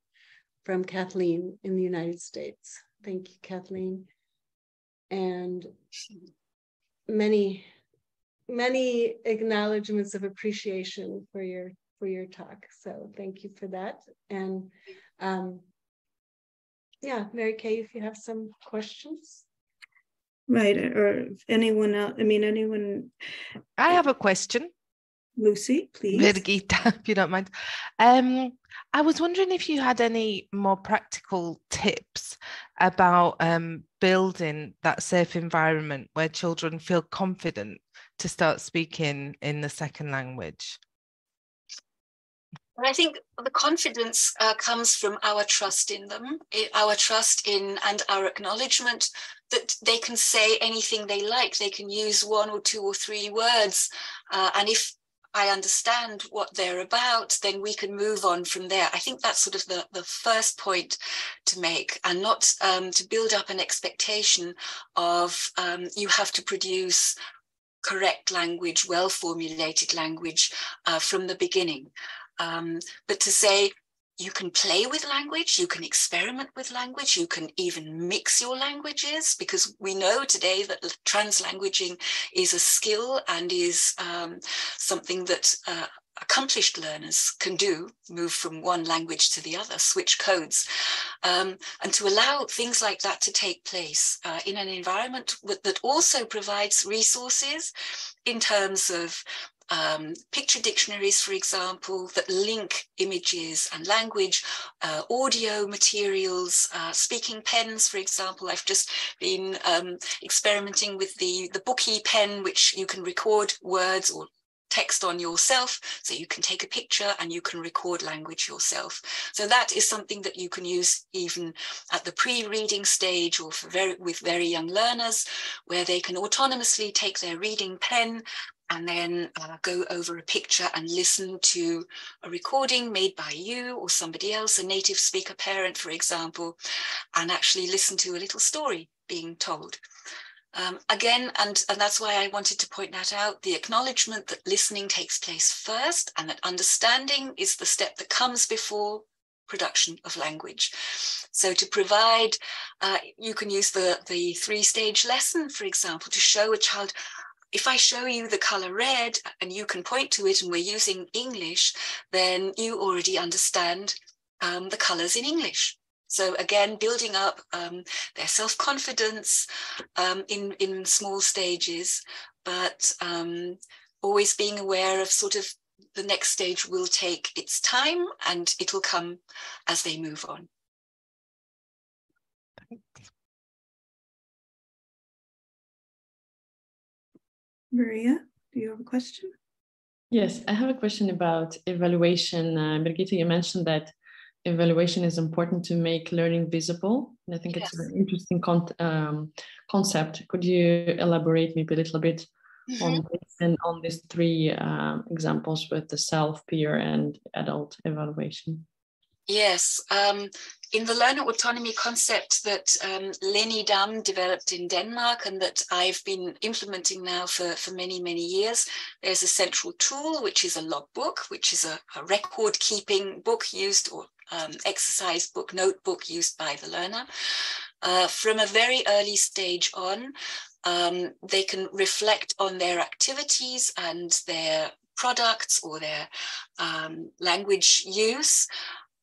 from Kathleen in the United States. Thank you, Kathleen. And many acknowledgements of appreciation for your talk. So thank you for that. And yeah, Mary Kay, if you have some questions. Right, or anyone else, anyone. I have a question. Lucy, please. Birgitta, if you don't mind. I was wondering if you had any more practical tips about building that safe environment where children feel confident to start speaking in the second language. I think the confidence comes from our trust in them, our trust in and our acknowledgement that they can say anything they like. They can use 1 or 2 or 3 words. And if I understand what they're about, then we can move on from there. I think that's sort of the first point to make, and not to build up an expectation of you have to produce correct language, well-formulated language from the beginning. But to say, you can play with language, you can experiment with language, you can even mix your languages, because we know today that translanguaging is a skill and is something that accomplished learners can do, move from one language to the other, switch codes, and to allow things like that to take place in an environment that also provides resources in terms of picture dictionaries, for example, that link images and language, audio materials, speaking pens, for example. I've just been experimenting with the Bookie pen, which you can record words or text on yourself, so you can take a picture and you can record language yourself. So that is something that you can use even at the pre-reading stage, or with very young learners, where they can autonomously take their reading pen and then go over a picture and listen to a recording made by you or somebody else, a native speaker parent, for example, and actually listen to a little story being told. Again, and that's why I wanted to point that out, the acknowledgement that listening takes place first, and that understanding is the step that comes before production of language. So to provide, you can use the 3-stage lesson, for example, to show a child, if I show you the color red and you can point to it and we're using English, then you already understand the colors in English. So again, building up their self-confidence in small stages, but always being aware of sort of the next stage will take its time and it will come as they move on. Maria, do you have a question? Yes, I have a question about evaluation. Birgitta, you mentioned that evaluation is important to make learning visible. And I think it's an interesting concept. Could you elaborate maybe a little bit on this and on these 3 examples with the self, peer, and adult evaluation? Yes, in the learner autonomy concept that Lenny Dam developed in Denmark and that I've been implementing now for many, many years, there's a central tool, which is a logbook, which is a record-keeping book used, or exercise book, notebook used by the learner. From a very early stage on, they can reflect on their activities and their products or their language use.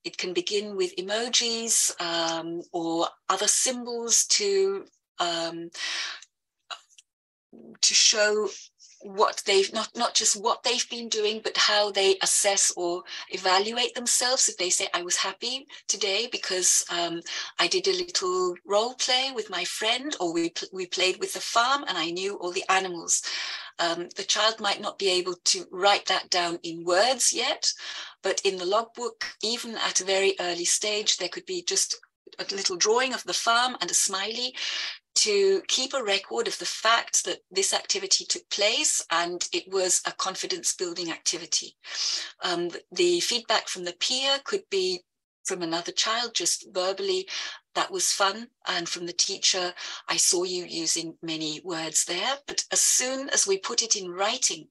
It can begin with emojis or other symbols to show what they've not just what they've been doing, but how they assess or evaluate themselves. If they say, I was happy today because I did a little role play with my friend, or we played with the farm and I knew all the animals. The child might not be able to write that down in words yet, but in the logbook, even at a very early stage, there could be just a little drawing of the farm and a smiley to keep a record of the fact that this activity took place and it was a confidence building activity. The feedback from the peer could be from another child, just verbally, that was fun. And from the teacher, I saw you using many words there. But as soon as we put it in writing,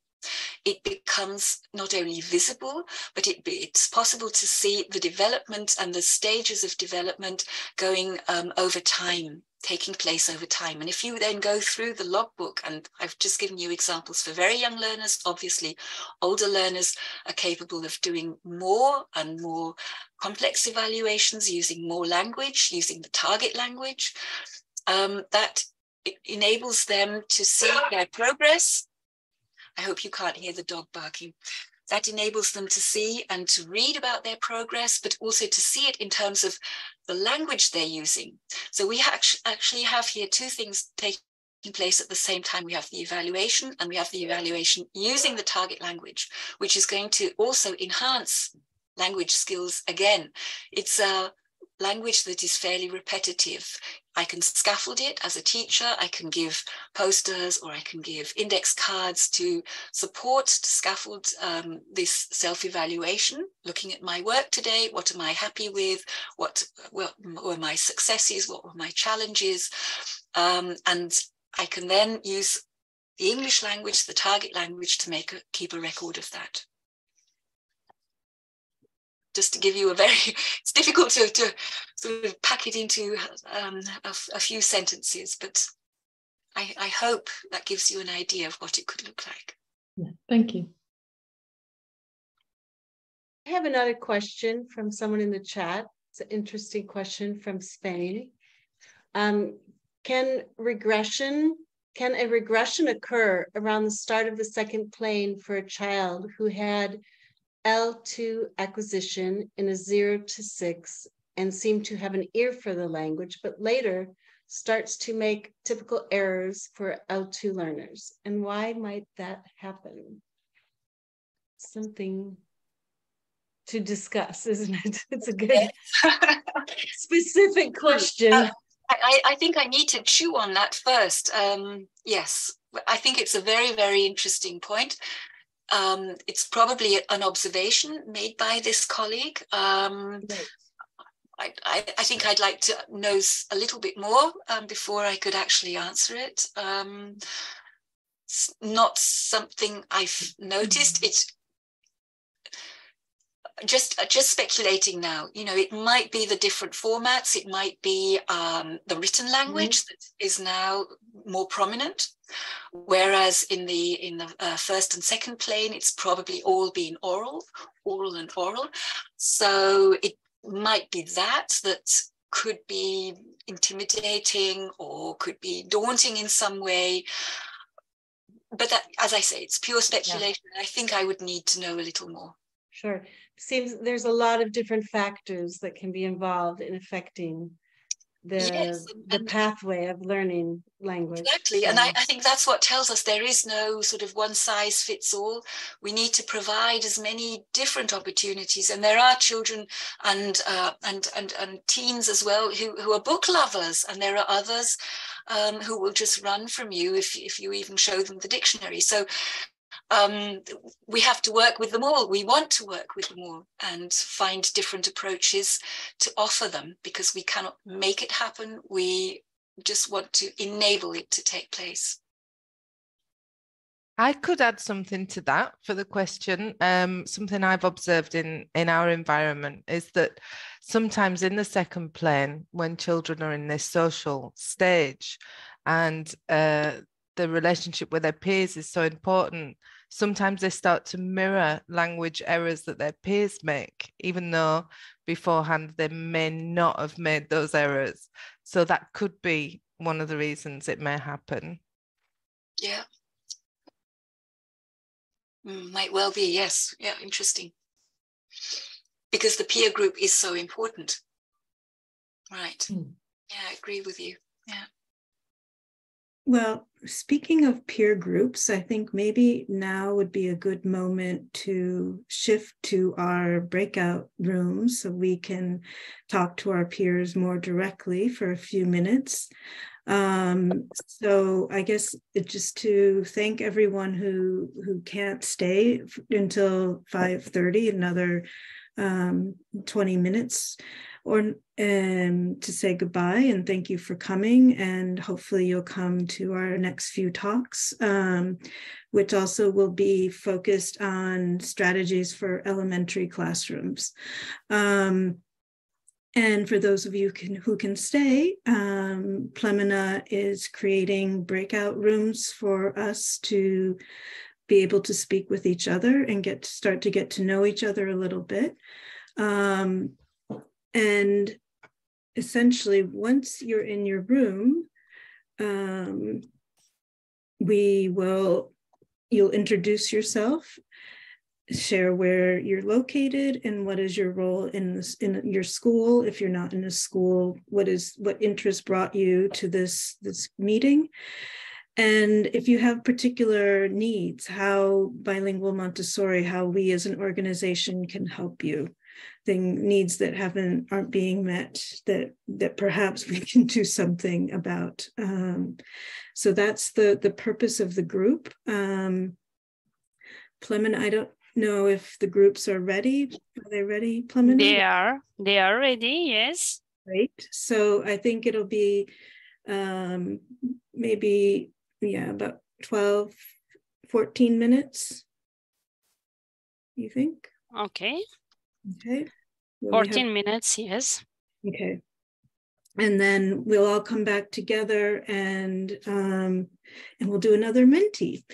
it becomes not only visible, but it's possible to see the development and the stages of development going over time, taking place over time. And if you then go through the logbook, and I've just given you examples for very young learners, obviously older learners are capable of doing more and more complex evaluations, using more language, using the target language, that it enables them to see their progress. I hope you can't hear the dog barking. That enables them to see and to read about their progress, but also to see it in terms of the language they're using. So we actually have here two things taking place at the same time. We have the evaluation, and we have the evaluation using the target language, which is going to also enhance language skills again. It's a language that is fairly repetitive. I can scaffold it as a teacher. I can give posters, or I can give index cards to support, to scaffold this self-evaluation, looking at my work today. What am I happy with? What were my successes? What were my challenges? And I can then use the English language, the target language, to keep a record of that. Just to give you it's difficult to sort of pack it into a few sentences, but I hope that gives you an idea of what it could look like. Yeah, thank you. I have another question from someone in the chat. It's an interesting question from Spain. Can a regression occur around the start of the second plane for a child who had L2 acquisition in a 0 to 6 and seemed to have an ear for the language, but later starts to make typical errors for L2 learners? And why might that happen? Something to discuss, isn't it? It's a good specific question. I think I need to chew on that first. Yes, I think it's a very, very interesting point. It's probably an observation made by this colleague. Right. I think I'd like to know a little bit more before I could actually answer it. It's not something I've noticed. It's just speculating now. You know, it might be the different formats. It might be the written language that is now more prominent, whereas in the first and second plane, it's probably all been oral. So it might be that could be intimidating or could be daunting in some way. But that, as I say, it's pure speculation. Yeah. I think I would need to know a little more. Sure. Seems there's a lot of different factors that can be involved in affecting the pathway of learning language. Exactly. So. And I think that's what tells us there is no sort of one size fits all. We need to provide as many different opportunities. And there are children and teens as well who are book lovers. And there are others who will just run from you if you even show them the dictionary. So we have to work with them all. We want to work with them all and find different approaches to offer them, because we cannot make it happen. We just want to enable it to take place. I could add something to that for the question. Something I've observed in our environment is that sometimes in the second plane, when children are in this social stage and the relationship with their peers is so important, sometimes they start to mirror language errors that their peers make, even though beforehand they may not have made those errors. So that could be one of the reasons it may happen. Yeah. Might well be, yes. Yeah, interesting. Because the peer group is so important. Right. Yeah, I agree with you. Yeah. Well, speaking of peer groups, I think maybe now would be a good moment to shift to our breakout rooms so we can talk to our peers more directly for a few minutes. So I guess just to thank everyone who can't stay until 5:30, another 20 minutes, or to say goodbye and thank you for coming. And hopefully you'll come to our next few talks, which also will be focused on strategies for elementary classrooms. And for those of you who can stay, Plemena is creating breakout rooms for us to be able to speak with each other and start to get to know each other a little bit. And essentially, once you're in your room, you'll introduce yourself, share where you're located and what is your role in your school. If you're not in a school, what interest brought you to this meeting? And if you have particular needs, how Bilingual Montessori, how we as an organization can help you, needs that aren't being met, that perhaps we can do something about. So that's the purpose of the group. Plemena, I don't know if the groups are ready. Are they ready, Plemena? They are ready, yes. Great. So I think it'll be maybe, about 12, 14 minutes, you think? Okay. 14 minutes, yes. Okay. And then we'll all come back together and we'll do another Menti.